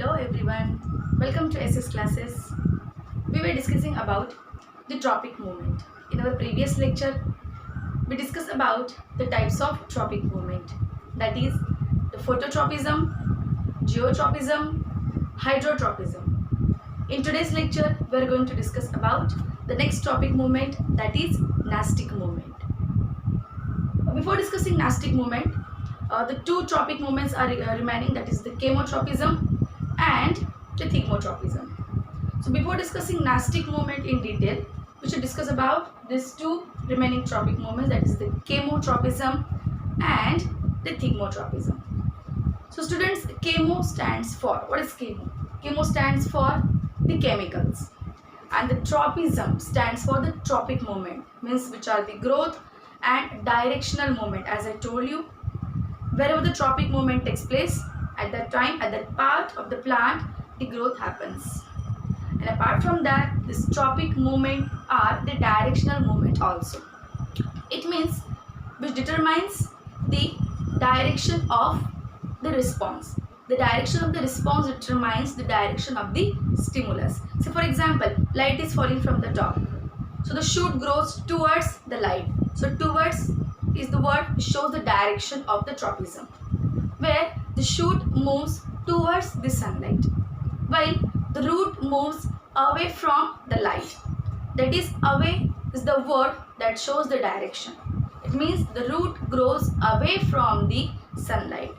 Hello everyone, welcome to SS classes. We were discussing about the tropic movement. In our previous lecture, we discussed about the types of tropic movement, that is the phototropism, geotropism, hydrotropism. In today's lecture, we are going to discuss about the next tropic movement, that is nastic movement. Before discussing nastic movement, the two tropic movements are remaining, that is the chemotropism and the thigmotropism. So before discussing nastic movement in detail, we should discuss about these two remaining tropic movements, that is the chemotropism and the thigmotropism. So students, chemo stands for, what is chemo? Chemo stands for the chemicals, and the tropism stands for the tropic movement, means which are the growth and directional movement. As I told you, wherever the tropic movement takes place, at that time, at that part of the plant, the growth happens. And apart from that, this tropic movement are the directional movement also. It means which determines the direction of the response. The direction of the response determines the direction of the stimulus. So for example, light is falling from the top. So the shoot grows towards the light. So towards is the word which shows the direction of the tropism, where the shoot moves towards the sunlight, while the root moves away from the light. That is, away is the word that shows the direction. It means the root grows away from the sunlight.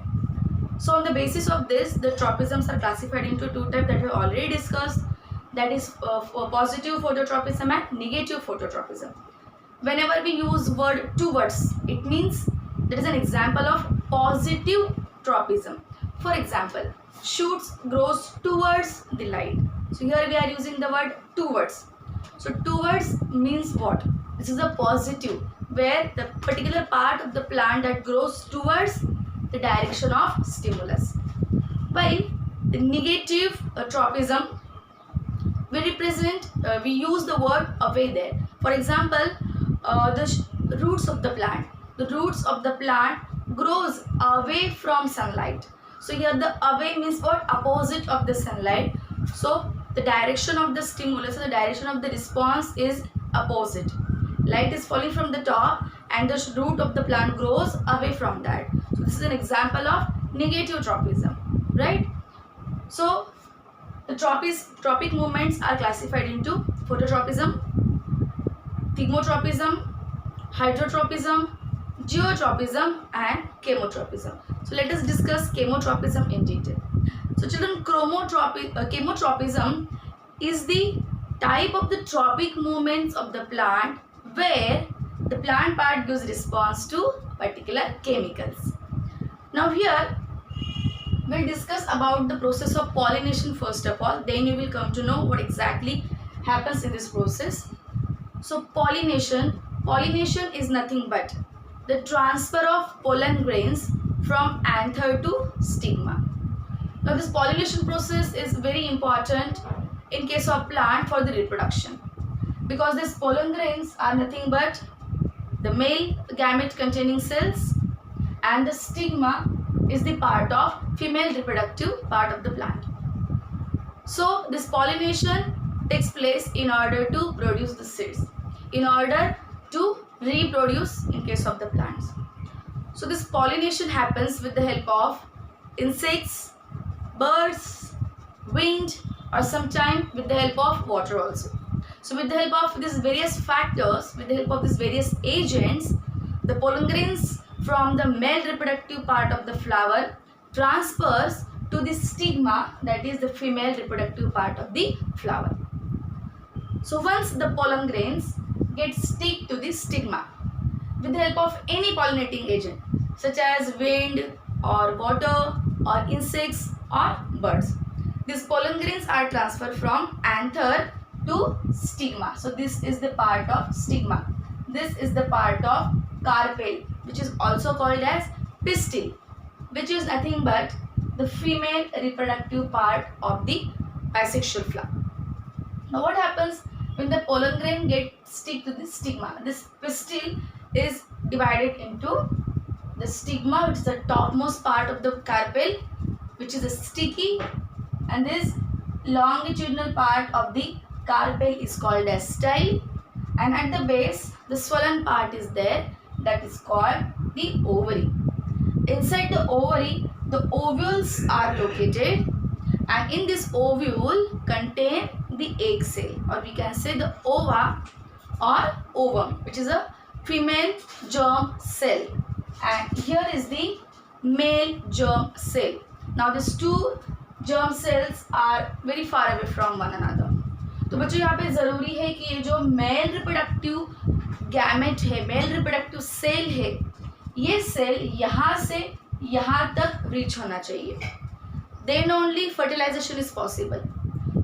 So on the basis of this, the tropisms are classified into two types that we already discussed, that is positive phototropism and negative phototropism. Whenever we use word towards, it means that is an example of positive tropism. For example, shoots grows towards the light. So here we are using the word towards. So towards means what? This is a positive, where the particular part of the plant that grows towards the direction of stimulus. While the negative tropism, we use the word away there. For example, the roots of the plant. The roots of the plant grows away from sunlight. So here the away means what? Opposite of the sunlight. So the direction of the stimulus, the direction of the response is opposite. Light is falling from the top and the root of the plant grows away from that. So this is an example of negative tropism, right? So the tropic movements are classified into phototropism, thigmotropism, hydrotropism, geotropism and chemotropism. So let us discuss chemotropism in detail. So children, chemotropism is the type of the tropic movements of the plant where the plant part gives response to particular chemicals. Now here we'll discuss about the process of pollination first of all, then you will come to know what exactly happens in this process. So pollination is nothing but the transfer of pollen grains from anther to stigma. Now this pollination process is very important in case of plant for the reproduction, because these pollen grains are nothing but the male gamete containing cells and the stigma is the part of female reproductive part of the plant. So this pollination takes place in order to produce the seeds, in order to reproduce in case of the plants. So this pollination happens with the help of insects, birds, wind, or sometimes with the help of water also. So with the help of these various factors, with the help of these various agents, the pollen grains from the male reproductive part of the flower transfers to the stigma, that is the female reproductive part of the flower. So once the pollen grains get stick to the stigma with the help of any pollinating agent such as wind or water or insects or birds, these pollen grains are transferred from anther to stigma. So this is the part of stigma. This is the part of carpel, which is also called as pistil, which is nothing but the female reproductive part of the bisexual flower. Now what happens when the pollen grain gets stick to the stigma? This pistil is divided into the stigma, which is the topmost part of the carpel, which is a sticky and this longitudinal part of the carpel is called as style, and at the base the swollen part is there, that is called the ovary. Inside the ovary the ovules are located, and in this ovule contain the egg cell, or we can say the ova or ovum, which is a female germ cell, and here is the male germ cell. Now these two germ cells are very far away from one another. तो बच्चों यहाँ पे ज़रूरी है कि ये जो male reproductive gamete है, मेल रिप्रोडक्टिव सेल है, ये सेल यहाँ से यहाँ तक रीच होना चाहिए. Then only fertilization is possible.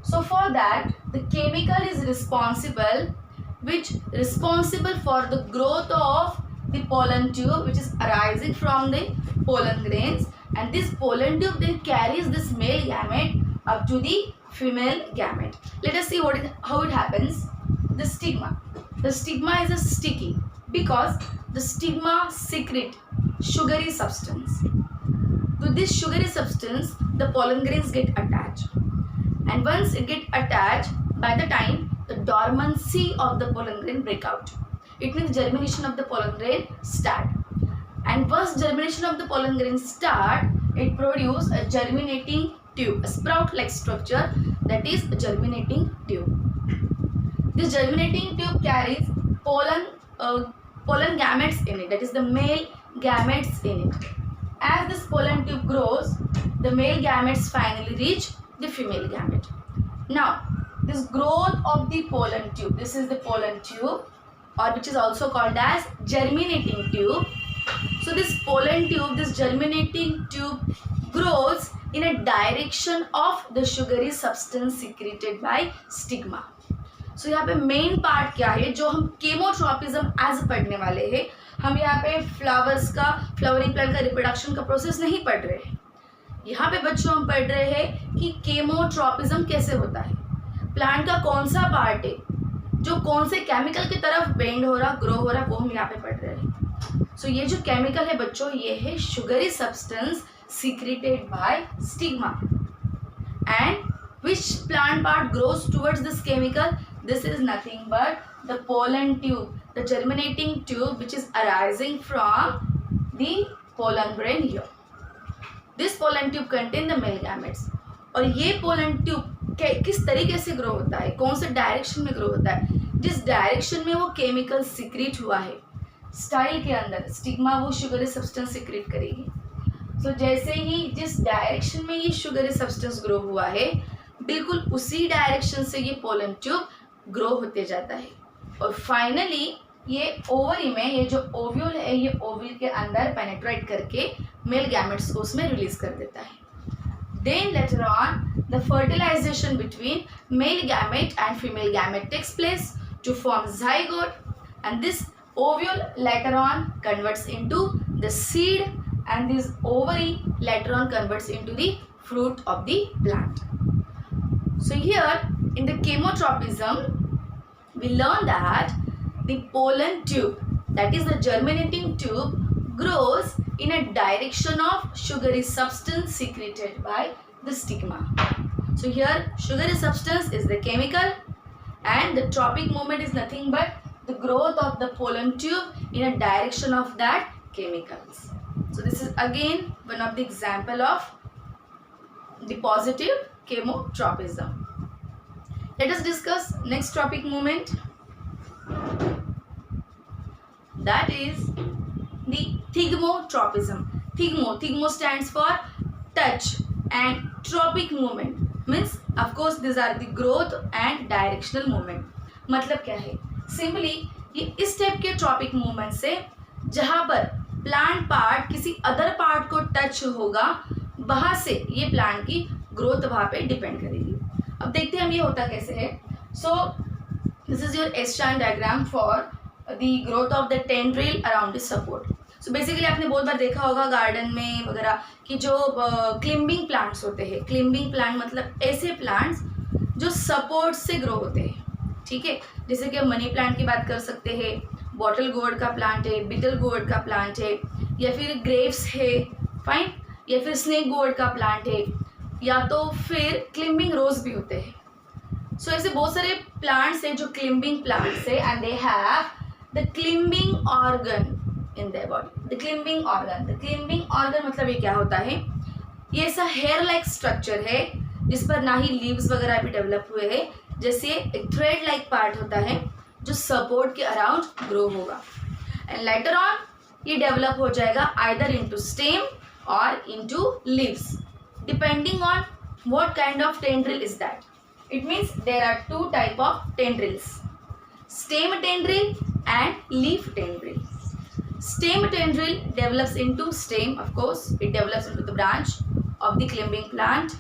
So for that the chemical is responsible for the growth of the pollen tube, which is arising from the pollen grains, and this pollen tube then carries this male gamete up to the female gamete. Let us see how it happens. The stigma. The stigma is a sticky because the stigma secrete sugary substance. To this sugary substance the pollen grains get attached, and once it get attached, by the time the dormancy of the pollen grain break out, it means germination of the pollen grain start, and once germination of the pollen grain start, it produce a germinating tube, a sprout like structure, that is a germinating tube. This germinating tube carries pollen gametes in it, that is the male gametes in it. As this pollen tube grows, the male gametes finally reach the female gamete. Now this growth of the pollen tube, this is the pollen tube, or which is also called as germinating tube. So this pollen tube, this germinating tube grows in a direction of the sugary substance secreted by stigma. So यहाँ पे main part क्या है जो हम केमोट्रॉपिज्म as पढ़ने वाले हैं. हम यहाँ पे फ्लावर्स का, फ्लावरिंग प्लांट का रिप्रोडक्शन का प्रोसेस नहीं पढ़ रहे हैं. यहाँ पे बच्चों हम पढ़ रहे हैं कि केमोट्रॉपिज्म कैसे होता है, प्लांट का कौन सा पार्ट है जो कौन से केमिकल की तरफ बेंड हो रहा, ग्रो हो रहा, वो हम यहाँ पे पढ़ रहे हैं. सो ये जो केमिकल है बच्चों, ये है sugary substance secreted by stigma. And which plant part grows towards this chemical? This is nothing but the pollen tube, the germinating tube which is arising from the pollen grain here. This pollen tube contain the male gametes. और ये pollen tube किस तरीके से grow होता है, कौन से direction में ग्रो होता है, जिस डायरेक्शन में वो केमिकल सिक्रीट हुआ है स्टाइल के अंदर, स्टिग्मा वो शुगरी सब्सटेंस सिक्रीट करेगी. तो जैसे ही जिस डायरेक्शन में ये शुगरी सब्सटेंस ग्रो हुआ है, बिल्कुल उसी डायरेक्शन से ये पोलन ट्यूब ग्रो होते जाता है, और फाइनली ये ओवरी में, ये जो ओव्यूल है, ये ओव्यूल के अंदर पेनेट्रेट करके मेल गैमेट्स को उसमें रिलीज कर देता है. Then later on the fertilisation between male gamete and female gamete takes place to form zygote, and this ovule later on converts into the seed, and this ovary later on converts into the fruit of the plant. So here in the chemotropism we learn that the pollen tube, that is the germinating tube, grows in a direction of sugary substance secreted by the stigma. So here sugary substance is the chemical, and the tropic movement is nothing but the growth of the pollen tube in a direction of that chemicals. So this is again one of the example of the positive chemotropism. Let us discuss next tropic movement, that is the thigmotropism. Thigmo stands for touch, and tropic movement means of course these are the growth and directional movement. मतलब क्या है, simply ये इस type के tropic movement से जहाँ पर plant part किसी अदर पार्ट को टच होगा, वहाँ से ये प्लांट की ग्रोथ वहाँ पे डिपेंड करेगी. अब देखते हैं हम ये होता कैसे है. So this is your S-chart diagram for the growth of the tendril around the support. So basically आपने बहुत बार देखा होगा गार्डन में वगैरह कि जो क्लिम्बिंग प्लांट्स होते हैं, क्लिम्बिंग प्लांट मतलब ऐसे प्लांट्स जो सपोर्ट से ग्रो होते हैं. ठीक है, जैसे कि हम मनी प्लांट की बात कर सकते हैं, बॉटल गोर्ड का प्लांट है, बिटल गोर्ड का प्लांट है, या फिर ग्रेप्स है, फाइन, या फिर स्नेक गोर्ड का प्लांट है. या तो फिर क्लिम्बिंग रोज भी होते हैं। सो ऐसे बहुत सारे प्लांट्स हैं जो क्लिम्बिंग प्लांट्स है and they have the climbing organ in their body. The climbing organ मतलब ये क्या होता है, ये ऐसा हेयर लाइक स्ट्रक्चर है जिस पर ना ही लीव्स वगैरह भी डेवलप हुए हैं, जैसे एक थ्रेड लाइक पार्ट होता है जो सपोर्ट के अराउंड ग्रो होगा एंड लेटर ऑन ये डेवलप हो जाएगा आइदर इनटू स्टेम और into leaves depending on what kind of tendril is that. It means there are two type of tendrils, stem tendril and leaf tendril. Stem tendril develops into stem, of course it develops into the branch of the climbing plant,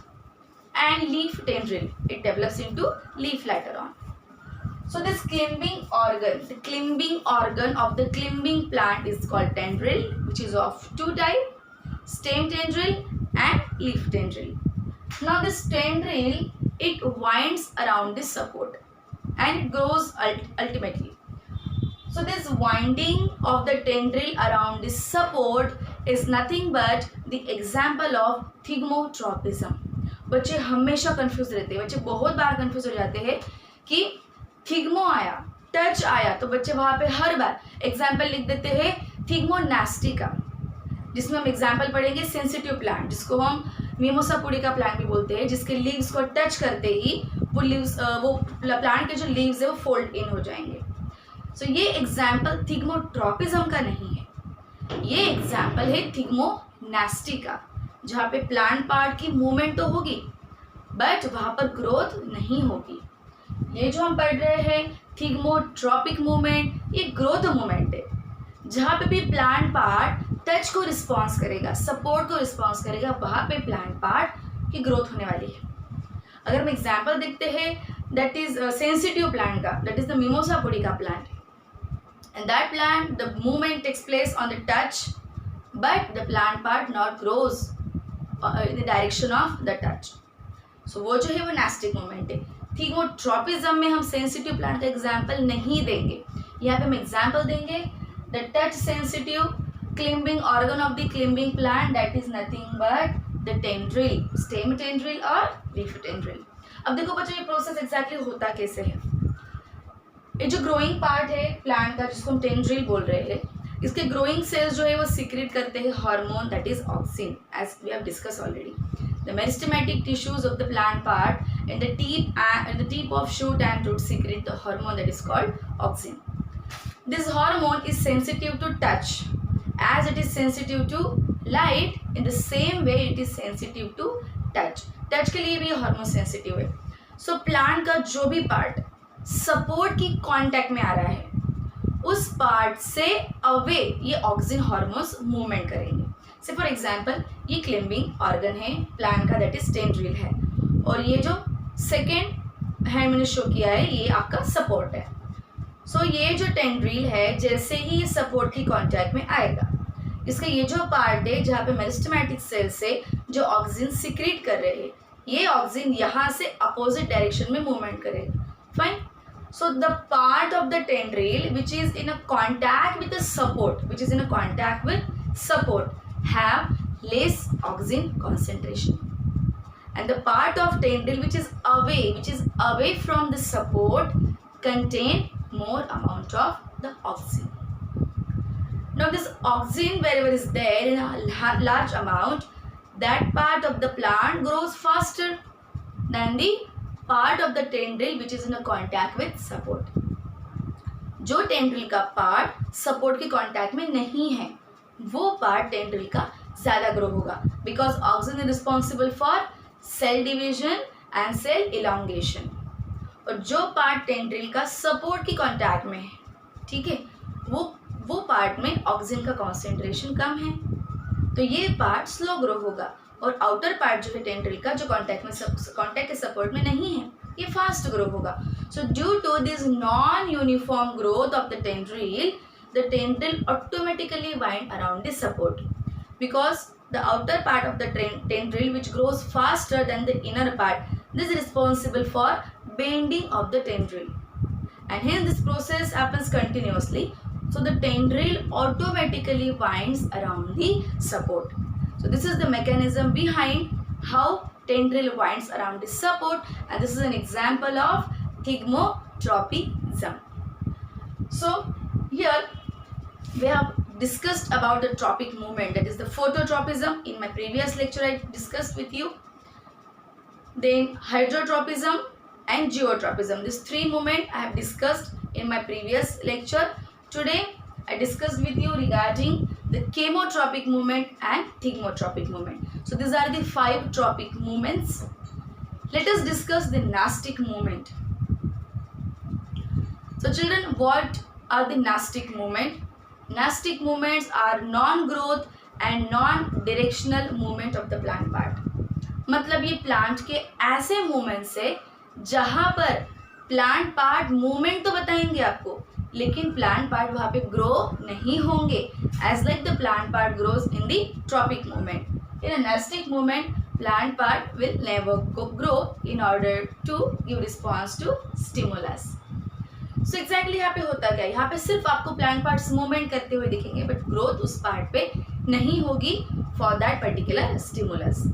and leaf tendril it develops into leaf later on. So this climbing organ, the climbing organ of the climbing plant is called tendril, which is of two type, stem tendril and leaf tendril. Now this tendril it winds around this support and it grows ultimately. So this winding of the tendril around this support is nothing but the example of thigmotropism. बच्चे हमेशा confuse रहते हैं, बच्चे बहुत बार confuse हो जाते हैं कि थिग्मो आया, टच आया, तो बच्चे वहाँ पे हर बार एग्जाम्पल लिख देते हैं थिग्मोनास्टिका, जिसमें हम एग्जाम्पल पढ़ेंगे सेंसिटिव प्लांट, जिसको हम मिमोसा पुडिका प्लांट भी बोलते हैं, जिसके लीव्स को टच करते ही वो लीव्स वो प्लांट के जो लीव्स है वो फोल्ड इन हो जाएंगे. सो ये एग्जाम्पल थिग्मोट्रोपिज्म का नहीं है, ये एग्जाम्पल है थिग्मोनास्टिका, जहाँ पे प्लांट पार्ट की मूवमेंट तो होगी बट वहाँ पर ग्रोथ नहीं होगी. ये जो हम पढ़ रहे हैं थिग्मोट्रोपिक मूवमेंट, ये ग्रोथ मूवमेंट है, जहाँ पे भी प्लांट पार्ट टच को रिस्पॉन्स करेगा, सपोर्ट को रिस्पॉन्स करेगा, वहाँ पे प्लांट पार्ट की ग्रोथ होने वाली है. अगर हम एग्जाम्पल देखते हैं दैट इज सेंसिटिव प्लांट का, that is the mimosa pudica plant, and that plant the movement takes place on the touch but the plant part not grows in the direction of the touch. So वो जो है वो nastic movement है. Thigmotropism में हम sensitive plant का example नहीं देंगे, यहाँ पे हम एग्जाम्पल देंगे the touch sensitive climbing organ of the climbing plant, that is nothing but the tendril, stem tendril or leaf tendril. अब देखो बच्चों ये प्रोसेस एग्जैक्टली होता कैसे है. ये जो ग्रोइंग पार्ट है प्लांट का जिसको हम टेंड्रिल बोल रहे हैं, इसके ग्रोइंग सेल्स जो है वो सीक्रेट करते हैं hormone that is auxin, as we have discuss already. The meristematic tissues of the plant part and the tip of shoot and root secrete the hormone that is called auxin. This hormone is sensitive to touch. As it is sensitive to light, in the same way it is sensitive to touch. Touch के लिए भी hormone sensitive है. सो plant का जो भी part support की contact में आ रहा है उस पार्ट से अवे ये ऑक्सिन हार्मोन्स मूवमेंट करेंगे. से फॉर एग्जांपल ये क्लिम्बिंग ऑर्गन है प्लांट का, दैट इज टेंड्रिल है, और ये जो सेकेंड हैंड मैंने शो किया है ये आपका सपोर्ट है. सो ये जो टेंड्रिल है जैसे ही ये सपोर्ट की कांटेक्ट में आएगा, इसका ये जो पार्ट है जहाँ पे मेरिस्टेमेटिक सेल से जो ऑक्सिन सीक्रेट कर रहे हैं, ये ऑक्सिन यहाँ से अपोजिट डायरेक्शन में मूवमेंट करेगा. Fine. So the part of the tendril which is in a contact with the support, which is in a contact with support have less auxin concentration, and the part of tendril which is away from the support contain more amount of the auxin. Now this auxin wherever is there in a large amount, that part of the plant grows faster than the part of the tendril which is in a contact with support. जो tendril का part support के contact में नहीं है वो part tendril का ज़्यादा grow होगा, because auxin is responsible for cell division and cell elongation. और जो पार्ट टेंड्रिल का सपोर्ट की कांटेक्ट में है, ठीक है, वो पार्ट में ऑक्सिन का कॉन्सेंट्रेशन कम है, तो ये पार्ट स्लो ग्रो होगा. और आउटर पार्ट जो है टेंड्रिल का जो कांटेक्ट के सपोर्ट में नहीं है ये फास्ट ग्रो होगा. So due to this non uniform growth of the tendril automatically wind around this support, because the outer part of the tendril which grows faster than the inner part, this is responsible for bending of the tendril, and hence this process happens continuously. So the tendril automatically winds around the support. So this is the mechanism behind how tendril winds around the support, and this is an example of thigmotropism. So here we have discussed about the tropic movement, that is the phototropism. In my previous lecture I discussed with you. Then hydrotropism and geotropism, these three movements I have discussed in my previous lecture. Today I discussed with you regarding the chemotropic movement and thigmotropic movement. So these are the 5 tropic movements. Let us discuss the nastic movement. So children, what are the nastic movement? Nastic movements are non-growth and non-directional movement of the plant part. मतलब ये plant के ऐसे movement से जहाँ पर plant part movement तो बताएंगे आपको, लेकिन प्लांट पार्ट वहाँ पे ग्रो नहीं होंगे, as like the plant part grows in the tropic movement. In a nastic movement plant part will never grow in order to give response to stimulus. So exactly यहाँ पे होता क्या है, यहाँ पे सिर्फ आपको प्लांट पार्ट्स मूवमेंट करते हुए दिखेंगे, बट ग्रोथ उस पार्ट पे नहीं होगी फॉर दैट पर्टिकुलर स्टिमुलस.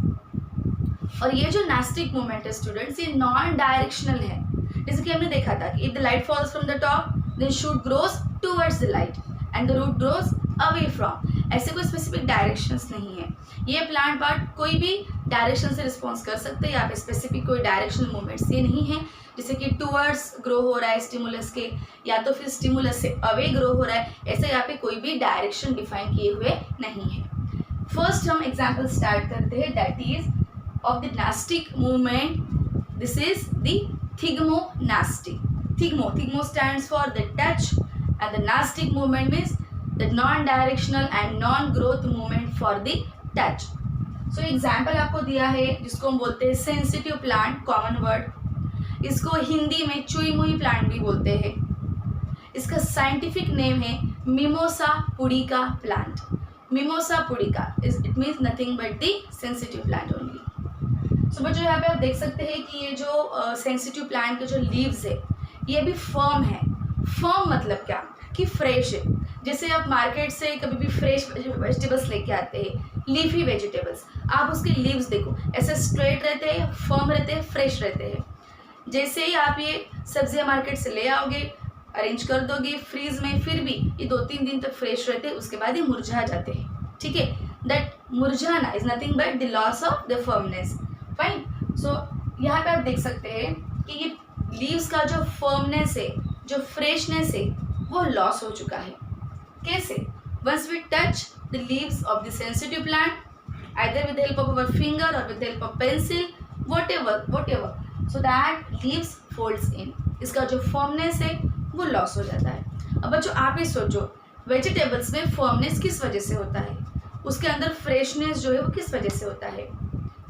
और ये जो नास्टिक मूवमेंट है स्टूडेंट्स, ये नॉन डायरेक्शनल है. जैसे कि हमने देखा था कि if the light falls from the top then shoot grows towards the light and the root grows away from. ऐसे कोई स्पेसिफिक डायरेक्शंस नहीं है. ये प्लांट पार्ट कोई भी डायरेक्शन से रिस्पॉन्स कर सकते हैं. यहाँ पे स्पेसिफिक कोई डायरेक्शनल मूवमेंट्स ये नहीं है, जैसे कि टूवर्ड्स ग्रो हो रहा है स्टिमुलस के, या तो फिर स्टिमुलस से अवे ग्रो हो रहा है. ऐसे यहाँ पे कोई भी डायरेक्शन डिफाइन किए हुए नहीं है. फर्स्ट हम एग्जाम्पल स्टार्ट करते हैं, that is of the nastic movement. This is the thigmonastic. Thigmo stands for the touch, and the nastic movement means the non-directional and non-growth movement for the touch. So example आपको दिया है जिसको हम बोलते हैं sensitive plant, common word. इसको हिंदी में चुई मुई प्लांट भी बोलते हैं. इसका साइंटिफिक नेम है mimosa pudica plant. Mimosa pudica it means nothing but the sensitive plant only. सो बच्चों यहाँ पे आप देख सकते हैं कि ये जो सेंसिटिव प्लांट के जो लीव्स है ये भी फर्म है. फर्म मतलब क्या कि फ्रेश है. जैसे आप मार्केट से कभी भी फ्रेश वेजिटेबल्स लेके आते हैं, लीफी वेजिटेबल्स, आप उसके लीव्स देखो ऐसे स्ट्रेट रहते हैं, फर्म रहते हैं, फ्रेश रहते हैं. जैसे ही आप ये सब्जियाँ मार्केट से ले आओगे, अरेंज कर दोगे फ्रीज में, फिर भी ये 2-3 दिन तक फ्रेश रहते हैं, उसके बाद ये मुरझा जाते हैं. ठीक है, दैट मुरझाना is nothing but the loss of the firmness. Fine. So यहाँ पे आप देख सकते हैं कि ये लीव्स का जो फर्मनेस है, जो फ्रेशनेस है, वो लॉस हो चुका है. कैसे? Once we touch the leaves of the sensitive plant, either with the help of our finger or with the help of pencil, whatever, so that leaves folds in. इसका जो फर्मनेस है वो लॉस हो जाता है. अब बच्चों आप ही सोचो, वेजिटेबल्स में फर्मनेस किस वजह से होता है, उसके अंदर फ्रेशनेस जो है वो किस वजह से होता है?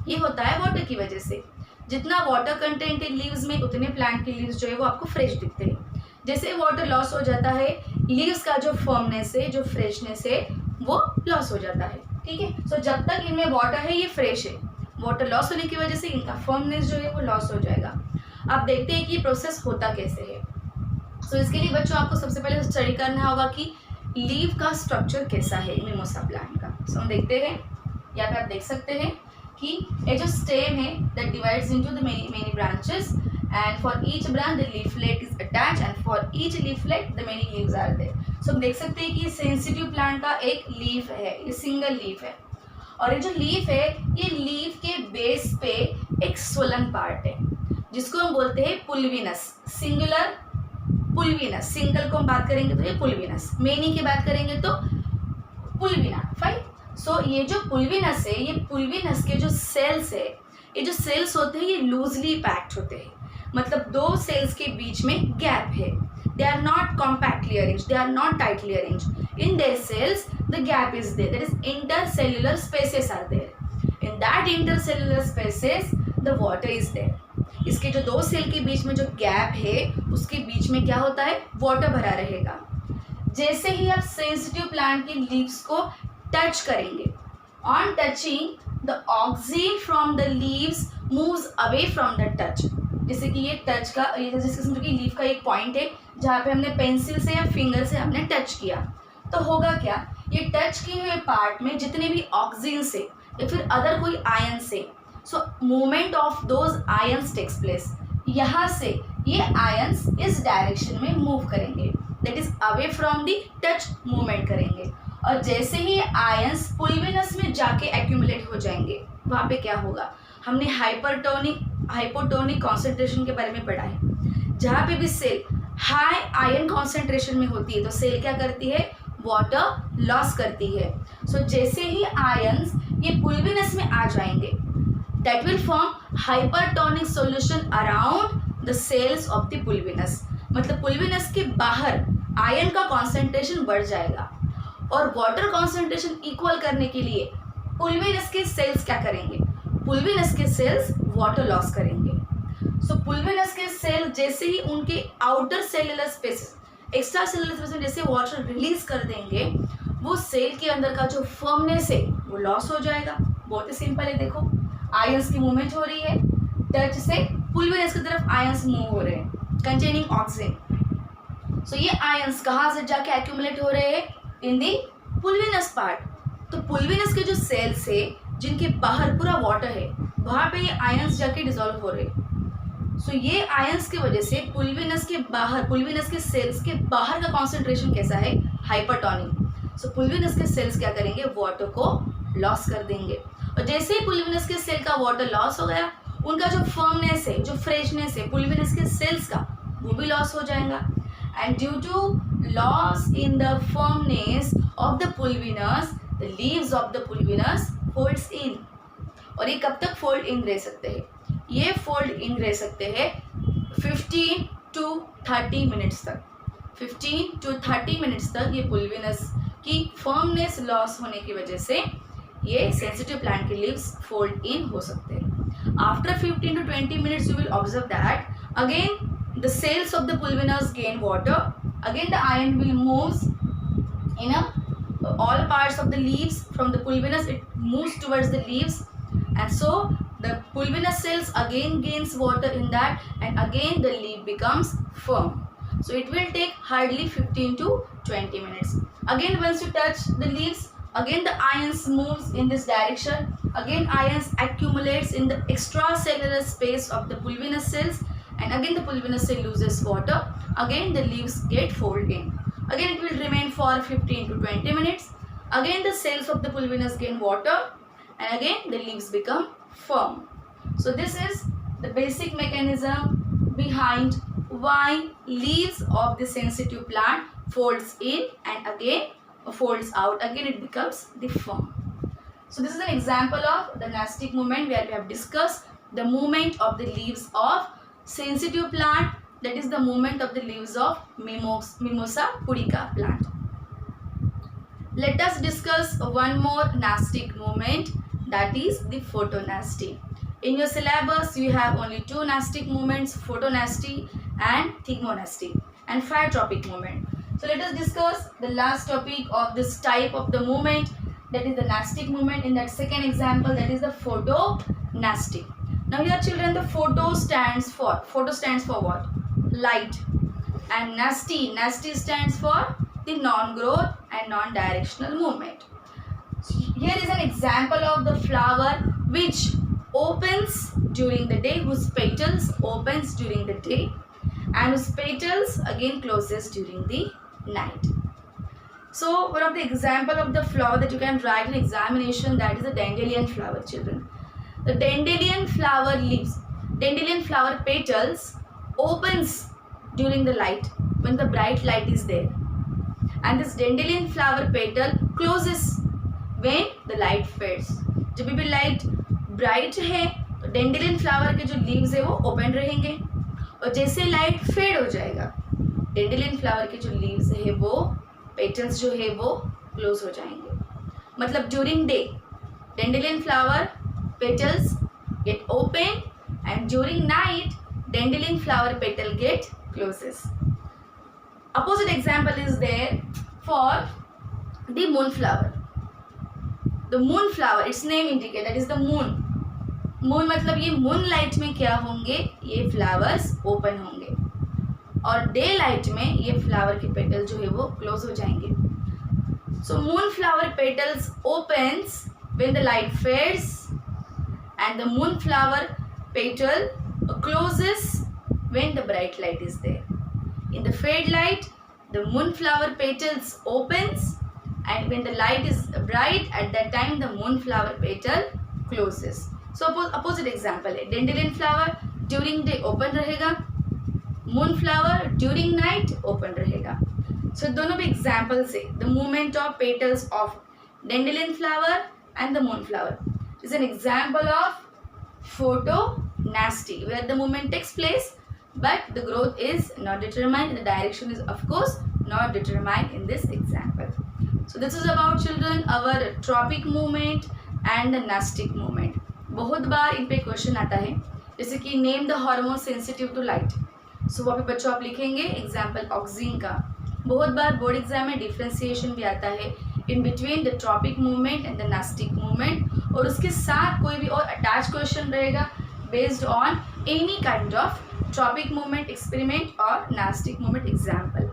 ये होता है वाटर की वजह से. जितना वाटर कंटेंट है लीव्स में, उतने प्लांट के लीव्स जो है वो आपको फ्रेश दिखते हैं. जैसे वाटर लॉस हो जाता है, लीव्स का जो फर्मनेस है, जो फ्रेशनेस है, वो लॉस हो जाता है. ठीक है. सो जब तक इनमें वाटर है ये फ्रेश है. वाटर लॉस होने की वजह से इनका फर्मनेस जो है वो लॉस हो जाएगा. आप देखते हैं कि ये प्रोसेस होता कैसे है. सो इसके लिए बच्चों आपको सबसे पहले स्टडी करना होगा कि लीव का स्ट्रक्चर कैसा है मिमोसा प्लांट का. सो हम देखते हैं, यहाँ पे आप देख सकते हैं कि ये जो स्टेम है that divides into the many branches, and for each branch the leaflet is attach, and for each leaflet the many leaves are there. So हम देख सकते हैं कि ये सेंसिटिव प्लांट का एक लीफ है, ये सिंगल लीफ है. और ये जो लीफ है, ये लीफ के बेस पे एक स्वलन पार्ट है जिसको हम बोलते हैं पुल्विनस. सिंगुलर पुल्विनस, सिंगल को हम बात करेंगे तो ये पुल्विनस, मेनी की बात करेंगे तो पुल्विना. फाइन. सो ये जो पुल्विनस है, ये पुल्विनस के जो सेल्स है, ये जो सेल्स होते हैं ये लूजली पैक्ड होते हैं. मतलब 2 सेल्स के बीच में गैप है. They are not compactly arranged, they are not tightly arranged. In their cells the gap is there, that is intercellular spaces are there. In that intercellular spaces the water is there. इसके जो 2 cell के बीच में जो gap है, उसके बीच में क्या होता है, वाटर भरा रहेगा. जैसे ही आप सेंसिटिव प्लांट के लीव्स को टच करेंगे, on touching the oxygen from the leaves moves away from the touch. जैसे कि ये टच का, ये जैसे समझो कि लीफ का एक पॉइंट है जहाँ पे हमने पेंसिल से या फिंगर से हमने टच किया, तो होगा क्या, ये टच किए हुए पार्ट में जितने भी ऑक्सीजन से या फिर अदर कोई आयन से, so movement of those ions takes place, यहाँ से ये आयंस इस डायरेक्शन में मूव करेंगे, that is away from the touch movement करेंगे। और जैसे ही आयंस पुलविनस में जाके एक्यूमुलेट हो जाएंगे, वहाँ पे क्या होगा, हमने हाइपोटोनिक कॉन्सेंट्रेशन के बारे में पढ़ा है। जहाँ पे भी सेल हाई आयन कॉन्सेंट्रेशन में होती है तो सेल क्या करती है, वाटर लॉस करती है। सो जैसे ही आयंस ये पुलविनस में आ जाएंगे, that will form hypertonic solution around the cells of the pulvinus. मतलब पुलविनस के बाहर आयन का कॉन्सेंट्रेशन बढ़ जाएगा और वाटर कॉन्सेंट्रेशन इक्वल करने के लिए पुलविनस के सेल्स क्या करेंगे, पुलविनस के सेल्स वाटर लॉस करेंगे। सो पुलविनस के सेल जैसे ही उनके outer cellular space, extra cellular space में जैसे वाटर रिलीज कर देंगे, वो सेल के अंदर का जो फर्मनेस है वो लॉस हो जाएगा। बहुत ही सिंपल है, देखो आयंस की मूवमेंट हो रही है, टच से पुलविनस की तरफ आयंस मूव हो रहे हैं कंटेनिंग ऑक्सीजन। सो ये आयंस कहाँ से जाके एक्यूमुलेट हो रहे हैं, इन दी पुलविनस पार्ट। तो पुलविनस के जो सेल्स है जिनके बाहर पूरा वाटर है, वहाँ पे ये आयंस जाके डिसॉल्व हो रहे हैं। सो ये आयंस की वजह से पुलविनस के बाहर, पुलविनस के सेल्स के बाहर का कॉन्सेंट्रेशन कैसा है, हाइपरटोनिक। सो पुलविनस के सेल्स क्या करेंगे, वाटर को लॉस कर देंगे। और जैसे ही पुलविनस के सेल का वाटर लॉस हो गया, उनका जो फर्मनेस है, जो फ्रेशनेस है पुलविनस के सेल्स का, वो भी लॉस हो जाएगा। And due to loss in the firmness of the pulvinus, the leaves of the pulvinus folds in. और ये कब तक फोल्ड इन रह सकते हैं, ये फोल्ड इन रह सकते हैं 15 to 30 मिनट्स तक। 15 to 30 मिनट्स तक ये पुलविनस की फर्मनेस लॉस होने की वजह से ये सेंसिटिव प्लांट के लीव्स फोल्ड इन हो सकते हैं। After 15 to 20 minutes you will observe that again the cells of the pulvinus gain water, again the ion will moves in all parts of the leaves. From the pulvinus it moves towards the leaves, and so the pulvinous cells again gains water in that, and again the leaf becomes firm. So it will take hardly 15 to 20 minutes. Again once you touch the leaves, again the ions moves in this direction, again ions accumulates in the extracellular space of the pulvinous cells, and again the pulvinous cell loses water, again the leaves get folded in. Again it will remain for 15 to 20 minutes. Again the cells of the pulvinus gain water, and again the leaves become firm. So this is the basic mechanism behind why leaves of the sensitive plant folds in and again folds out. Again it becomes the firm. So this is an example of the nastic movement where we have discussed the movement of the leaves of sensitive plant, that is the movement of the leaves of Mimosa pudica plant. Let us discuss one more nastic movement, that is the photonasty. In your syllabus you have only two nastic movements, photonasty and thigmonasty, and fire tropic movement. So let us discuss the last topic of this type of the movement, that is the nastic movement. In that second example, that is the photonasty. Now here children, the photo stands for what? Light. And nasty stands for the non-growth and non-directional movement. So here is an example of the flower which opens during the day, whose petals opens during the day, and whose petals again closes during the night. So one of the example of the flower that you can write in examination, that is the dandelion flower, children. The dandelion flower leaves, dandelion flower petals opens during the light, when the bright light is there, and this dandelion flower petal closes when the light fades. जब भी light bright है तो dandelion flower के जो leaves है वो open रहेंगे, और जैसे लाइट फेड हो जाएगा डेंडेलियन फ्लावर के जो लीव्स है वो पेटल्स जो है वो क्लोज हो जाएंगे. मतलब during day dandelion flower petals get open, and during night dandelion flower petal get closes. Opposite example is there for the moonflower. The moonflower, its name indicate, that is the moon. Moon मतलब ये moon light में क्या होंगे, ये flowers open होंगे, और day light में ये फ्लावर के पेटल जो है वो क्लोज हो जाएंगे. So moon flower petals opens when the light fades, and the moonflower petal closes when the bright light is there. In the fade light, the moonflower petals opens, and when the light is bright, at that time the moonflower petal closes. So opposite example है, dandelion flower during day open रहेगा, moonflower during night open रहेगा. So दोनों भी examples है. The movement of petals of dandelion flower and the moonflower is an example of photonasty, where the movement takes place but the growth is not determined and the direction is of course not determined in this example. So this is about children our tropic movement and the nastic movement. बहुत बार इन पे question आता है, जैसे कि name the hormone sensitive to light. So वहाँ पे बच्चों आप लिखेंगे एग्जाम्पल ऑक्सीन का. बहुत बार बोर्ड एग्जाम में डिफ्रेंसिएशन भी आता है in between the tropic movement and the nastic movement, और उसके साथ कोई भी और अटैच क्वेश्चन रहेगा based on any kind of tropic movement experiment और नास्टिक मूवमेंट एग्जाम्पल.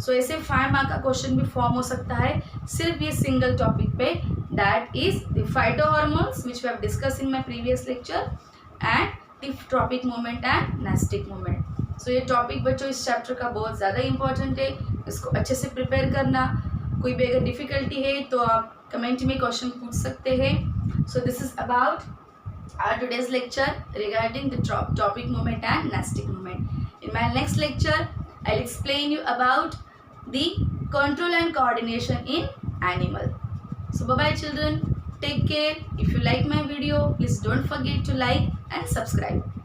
सो ऐसे 5 मार्क का क्वेश्चन भी फॉर्म हो सकता है सिर्फ ये सिंगल टॉपिक पे, that is the phytohormones which we have discuss in my previous lecture and the tropic movement and nastic movement. So ये टॉपिक बच्चों इस चैप्टर का बहुत ज़्यादा इंपॉर्टेंट है, इसको अच्छे से प्रिपेयर करना. कोई भी अगर डिफ़िकल्टी है तो आप कमेंट में क्वेश्चन पूछ सकते हैं. So this is about our today's lecture regarding the tropic movement and nastic movement. In my next lecture, I'll explain you about the control and coordination in animal. So bye bye children, take care. If you like my video, please don't forget to like and subscribe.